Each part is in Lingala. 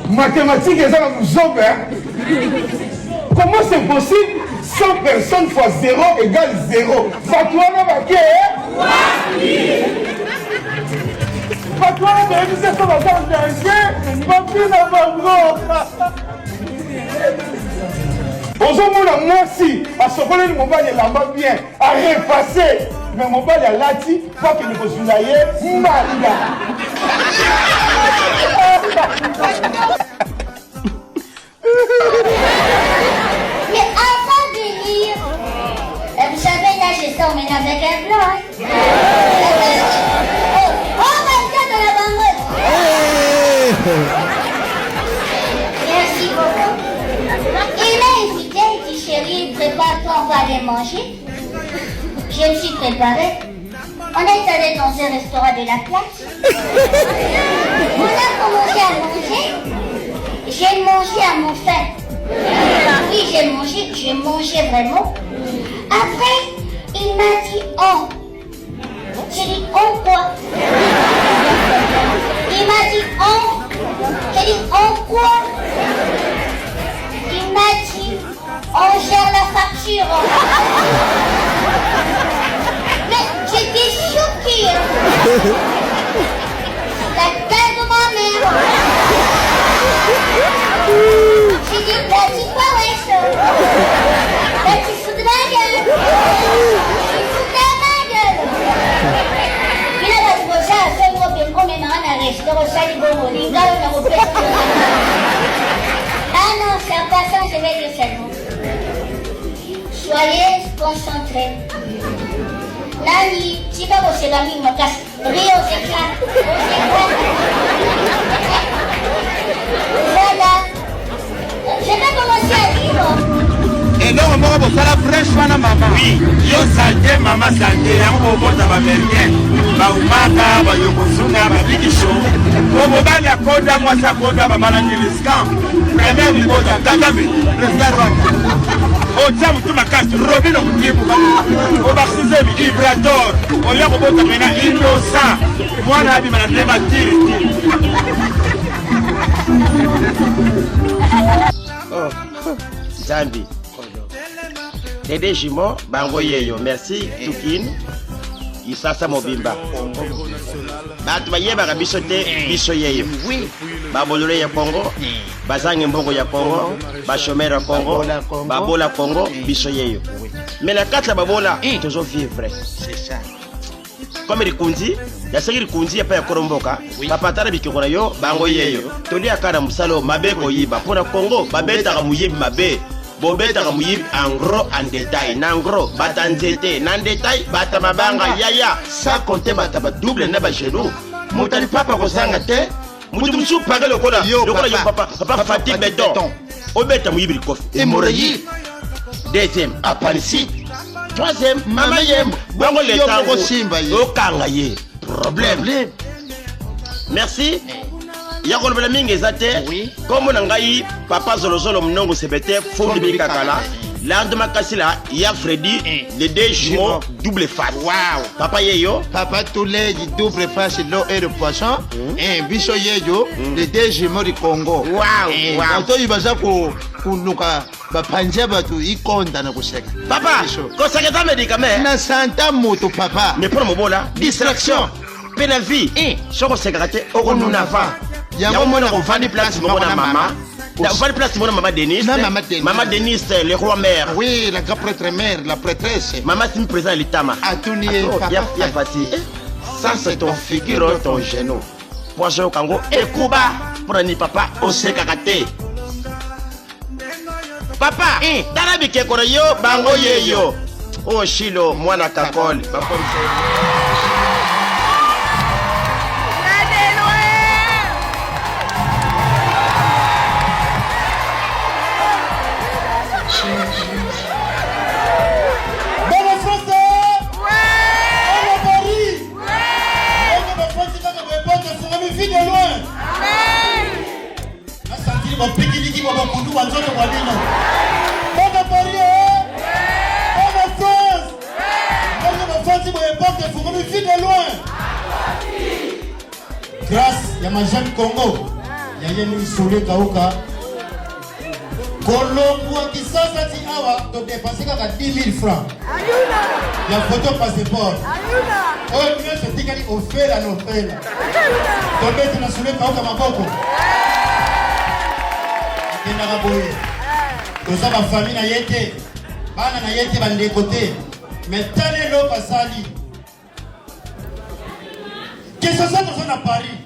Mathématiques, elles ont nous autres. Comment c'est possible 100 personnes fois 0 égale 0? Fatouana Baké, Fatouana Baké, c'est comme ça, moi si, à ce moment-là, mon bal est là-bas bien, à repasser. Mais mon bal est là-dessus, pas que le consulat malga. Mais avant de lire, vous savez, là, je sors maintenant avec un blanc. Hein? Oh my God, dans la banque. Merci beaucoup. Il m'a invité, il dit chérie, prépare-toi, on va aller manger. Je me suis préparée. On est allé dans un restaurant de la place. On a commencé à manger. J'ai mangé à mon faim. Oui, j'ai mangé vraiment. Après, il m'a dit on. J'ai dit on quoi? Il m'a dit on. J'ai dit on quoi? Il m'a dit on gère la facture. Mais j'étais choquée. La tête de ma mère. J'ai dit, t'as dit quoi, wesh? Là, tu fous de ma gueule. Tu fous de ma gueule. Il a pas dit ça, c'est un gros bien, comme un an à rester, ça, il va mourir. Là, on a repris. Ah non, c'est en passant, je vais dire seulement. Soyez concentrés. Nani, si pas vous, c'est la mine, me casse. Rio, c'est clair. Voilà. Je vais commencer à lire. Et donc, on va faire la fraîche, maman. Oui, yo santé, maman santé, on va faire la merde. Baumaka, Bayokozuna, Babikisho. On va faire la coda, moi, ça coda, maman, l'Angeliscan. Premier niveau de Kagame, président Rwanda. On tient tout ma carte, Robin, on va se Ibrador. On y a un peu maintenant innocent. Moi, on a vu ma lèvre Oh, Zambi. Dede Jimo, Bango Yeyo, merci, Tukin. Isasa Mobimba. Batma Yeba Bisote, Biso Yeyo. Oui. Babolore ya Congo, Bazange Mbongo ya Congo, Bachomera Congo, Babola Congo, Biso Yeyo. Mais la carte la Babola, toujours vivre. C'est ça. Comme il kundi, ya sengiri kundi ya pa ya koromboka, papatara bikikona yo, Bango Yeyo. Toli akana musalo, mabe koyiba. Pona Congo, babeta kamuyibi mabe. Bobeta kamuyibi en gros, en détail. En gros, bata nzete, en détail, bata mabanga, yaya. Sans compter bata ba double na ba genou. Moutali papa kozanga te. Mutu musu paga lokola yo papa fatigue béton. Obeta muyibi kofi. Hémorragie. Deuxième, appendicite. Troisième, mama yem. Bango l'état au kanga ye. Problème. Merci. Yakolo bela mingi ezate. Comme nangai papa zolozolo mnongo sebete fundi bikakala. Lendemain Kassila, il y a Freddy, les deux jumeaux double face. Wow. Papa Yeyo. Papa Toulé, double face, l'eau et le poisson. Et Bicho Yeyo, les deux jumeaux du Congo. Wow. Wow. Il va ça pour nous, Panjaba, il compte dans le chèque. Papa, quand ça est un médicament. Na santa moto, papa. Mais pour le moment là, distraction. Pénalty. Soko sécurité, au Nunava. Y'a mon on va des places, maman. On va place mon maman Denise. Maman Denise, le roi mère. Oui, la prêtre mère, la prêtresse. Maman c'est présent à l'itama. Atunier. Y'a facile. Ça c'est ton figure, ton genou. Poisson Kango et Kuba. Prenez papa au sekakate. Papa, Tarabike Koreyo, Bango Yeyo. Oh Shilo, moi na kakol. Grâce à ma jeune Congo, Yaya mi soule kauka. Kolombo qui sasa ti awa to dépenser kaka 10 000 francs. Ya photo passeport. Oh bien se tikali ofela no ofela. Tombe tu na soule kauka maboko. Akenda kaboye. Toza ba famille na yete. Bana na yete bande côté. Mais tane lo basali. Qu'est-ce que ça dans à Paris?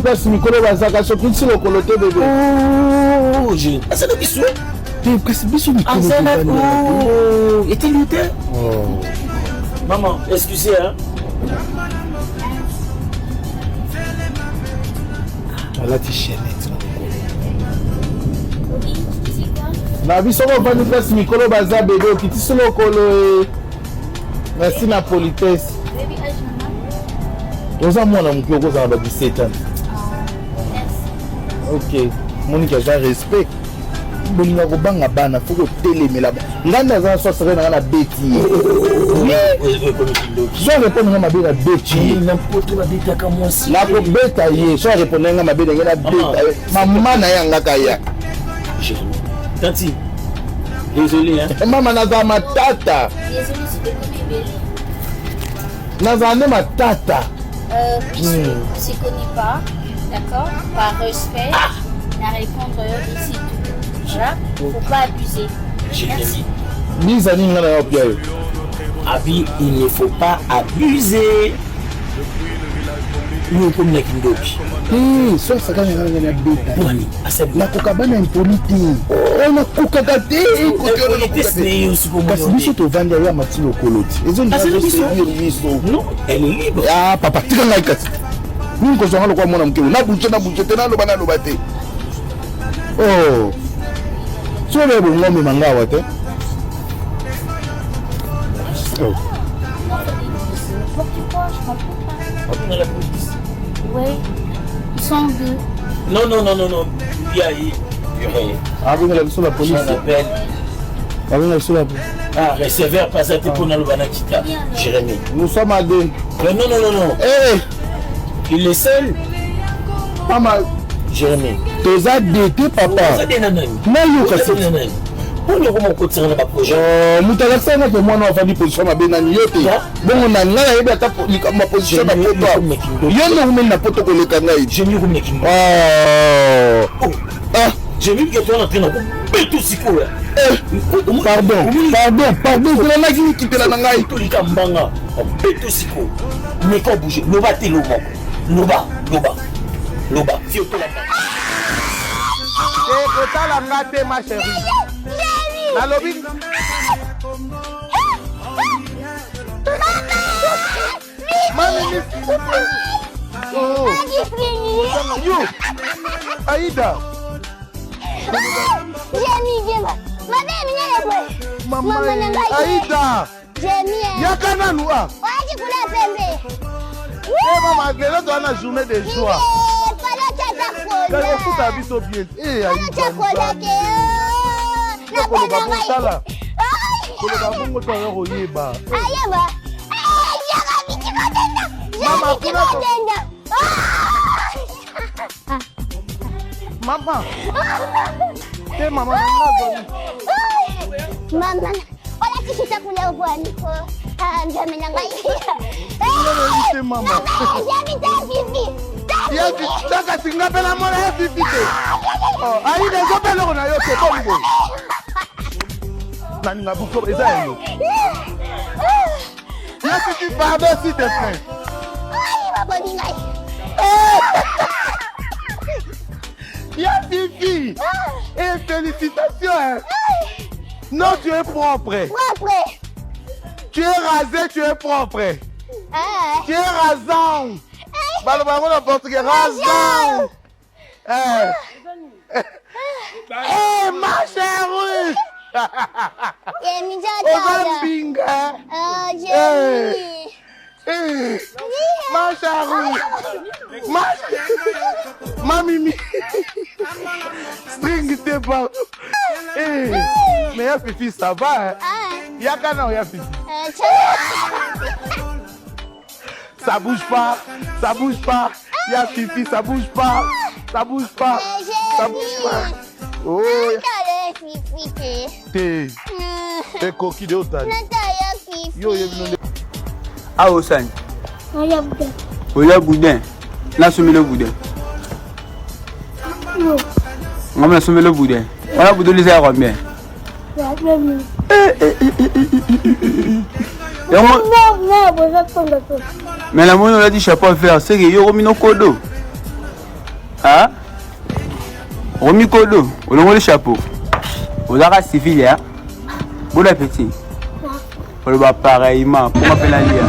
Place Mikolo Bazaka soki si lokolo te bébé. Oh, j'ai. Ah, ça n'a bisou. T'es presque bisou Mikolo. Ah, ça n'a. Oh, et t'es lutté. Oh. Maman, excusez, hein. Là, tu chaînes. Oui, c'est quoi? Na biso ko vandi place Mikolo Bazaka bébé okiti si lokolo. Merci na politesse. Baby, Oza mwana mukio koza ba 17 ans. Ok, Monique a respect. Bolinga ko banga bana faut ko telemela. Nganda za so sere na beti. So répondre na mabela beti. N'importe la beta comme moi si. La ko beta ye, so répondre na mabela ngena beta. Maman na yanga kaya. Tanti. Désolé hein. Maman na za matata. Désolé, c'était comme bébé. Na za ne matata. Puisque on ne se connaît pas, d'accord? Par respect, à répondre ici tout. Voilà, faut pas abuser. Merci. Bizani ngana yo pia yo. Abi, il ne faut pas abuser. Nous comme les kindoki. So saka ngana beta. Boni, asabi. Na kokabana impolite. On a kokagate kote on a kasi biso to vanda ya matilo koloti. Ezo ni biso. Non, elle est libre. Ah papa tika ngai kasi. Ni ko zonga lokwa mona mkelo na buche te na loba na loba te. Oh. So le bo ngombe mangawa te. Oh. Pourquoi je comprends pas? On a la police. Oui, ils sont deux. Non. Il y a Ah, vous avez sur la police. on appelle. Ah, vous avez sur la police. Ah, receveur, pas à pour le Banakita. Jérémy. Nous sommes à deux. Non. Eh, Il est seul. pas mal. Jérémy. Tu as d'été, papa. Ça des nanani. Non, kasi. Pour le comment continuer dans le projet. Mutalasa na ke mwana afandi position mabe na yote. Bongo na ngala yeba ta ma position na poto. Yo no na poto ko leka ngai. J'ai mis comme l'équipe. Ah, j'ai vu que tu es en train de tout si quoi. pardon. C'est la qui quitte la ngai. Tout les kambanga. On peut tout si quoi. Mais quand bouger, loba te loba. Loba. Fio to la ba. C'est kota la ngate ma chérie. La lobby. Mami, oh. You. Aïda. Maman, Aïda. Yakana noua. Maman, là dans la journée de joie. Quand on fout à biso bien. Eh, Aïda. koloba bongo to yo koyeba. Ayeba. Yaka bitikotenda. Mama, kuna to. Mama. Te mama nanga. Mama, wala kisita kula ubwani ko. Njame nanga iya. Te mama. Njame tafifi. Ya bitaka singapela mona ya fifite. Oh, ayi de zopelo kona yo te bongo. Nani ngabuko eza yo. Ya fifi pardon s'il te plaît. Ayi baba ni ngai. Ya fifi. Et félicitations. Hein. Non, tu es propre. Propre. Tu es rasé, tu es propre. Tu es rasant. Parle pas en portugais, rasant. Ma chérie. Ozambinga. Ma chérie. Ma mimi. String t'es partout. Mais ya fifi, ça va. Ya kana ya fifi. Ça bouge pas, ça bouge pas. Ya fifi, ça bouge pas, ça bouge pas, ça bouge pas. Oh, t'es coquille de haute. Yo, Ah, au sein. Oya boudin. Oya boudin. Là, sommet le boudin. On va sommet le boudin. On a boudin les airs combien? Mais la monnaie on a dit chapeau à faire, c'est que yo romino kodo. Hein? Romi kodo, on a le chapeau. On a civil hein. Bon appétit. On va pareillement, pour m'appeler la lia.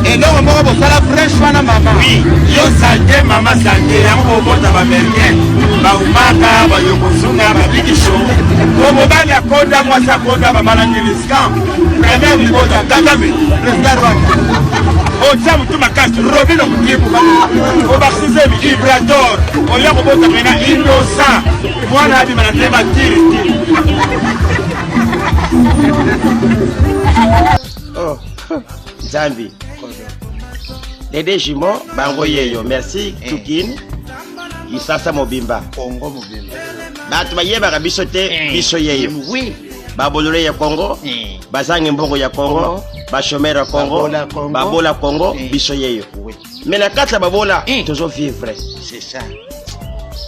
Et donc on va faire la fraîche wana mama. Oui, yo santé mama santé yango bota ba américain. Ba umaka ba yokozunga ba bikisho. Ko mobali akonda mwasa konda ba malangiliska. Premier mibota Kagame, président Rwanda. O tsamu tuma kastu Robino Mukibu. O baxize mi Ibrador. O yako bota mena Indosa. Mwana hadi manatema tiri. Oh, Zambi. Les deux jumeaux, bango yeyo, merci, Tukin, Isasa Mobimba. Congo Mobimba. Batu bayeba biso te, biso yeyo. Oui. Babolole ya Congo, bazangi mbongo ya Congo, bachomera ya Congo, babola Congo, biso yeyo. Mais la carte babola, toujours vivre. C'est ça.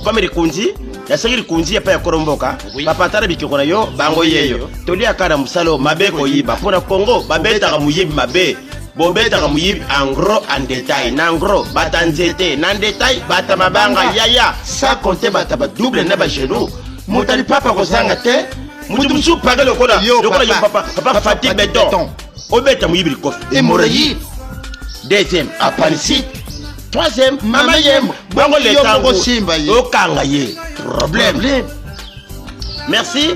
Comme les kunzi, ya sengiri kunzi ya pa ya koromboka, papatara bikikona yo, bango yeyo. Toli akara musalo mabe koyiba, pona Congo, babeta kamuyibi mabe. Bobeta kamuyib en gros en détail, en gros bata nzete, en détail bata mabanga yaya, ça compter bata ba double na ba genou. Mutali papa kozanga te, mutu musu paga lokola, lokola yo papa fatigue béton. Obeta muyib kof. Hémorragie. Deuxième, apanicite. Troisième, mama yem. Bango le tango simba ye. Okanga ye. Problème. Merci.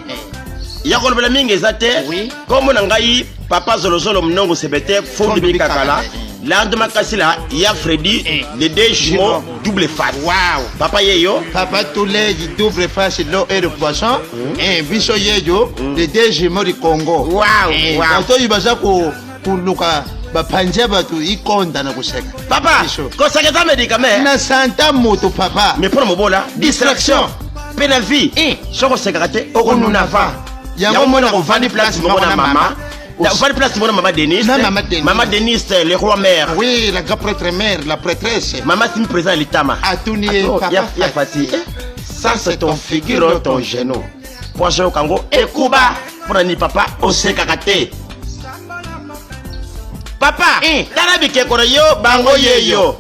Yakolo bela mingi ezate. Comme nangai papa zolozolo mnongo sebete fondi bikakala. Lendemain kasila ya Freddy les deux jumeaux double face. Wow. Papa yeyo. Papa tous les double face l'eau et le poisson. Et biso yeyo les deux jumeaux du Congo. Wow. Wow. Quand il basa ko luka ba panjaba tu ikonda na kuseka. Papa. Ko saketa médicament. Na santa moto papa. Mais pour mobola distraction. Penalty. Soko sekate okonuna va. Yango mona ko vandi place mona mama. La place de maman Denise. Maman Denise, le roi mère. Oui, la grande prêtre mère, la prêtresse. Maman c'est présent l'itama. Atounier, papa. Ya fati. Ça c'est ton figure, ton genou. Poisson au Congo et Kuba. Pour ni papa au sekakate. Papa, tarabi ke koyo bango yeyo.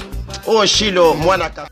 Oh Shilo, mwana ka.